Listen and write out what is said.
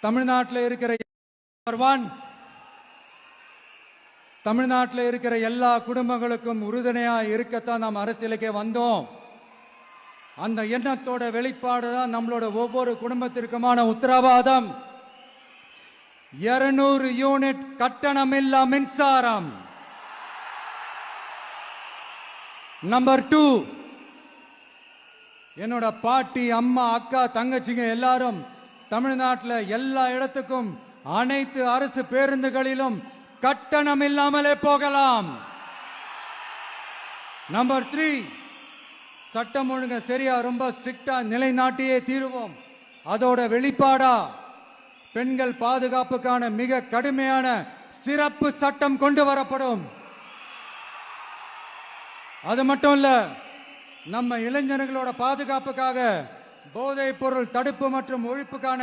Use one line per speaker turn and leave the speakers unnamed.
தமிழ்நாட்டில் இருக்கிற தமிழ்நாட்டில் இருக்கிற எல்லா குடும்பங்களுக்கும் உறுதுணையா இருக்கத்தான் நாம் அரசியலுக்கே வந்தோம். அந்த எண்ணத்தோட வெளிப்பாடு தான் நம்மளோட ஒவ்வொரு குடும்பத்திற்குமான உத்தரவாதம். 200 யூனிட் கட்டணமில்லா மின்சாரம். நம்பர் 2, என்னோட பாட்டி, அம்மா, அக்கா, தங்கச்சிங்க எல்லாரும் தமிழ்நாட்டில் எல்லா இடத்துக்கும் அனைத்து அரசு பேருந்துகளிலும் கட்டணம் இல்லாமலே போகலாம். நம்பர் 3, சட்டம் ஒழுங்கு சரியா ரொம்ப ஸ்ட்ரிக்டா நிலைநாட்டியே தீருவோம். அதோட வெளிப்பாடா பெண்கள் பாதுகாப்புக்கான மிக கடுமையான சிறப்பு சட்டம் கொண்டு வரப்படும். அது மட்டும் இல்ல, நம்ம இளைஞர்களோட பாதுகாப்புக்காக போதைப் பொருள் தடுப்பு மற்றும் ஒழிப்புக்கான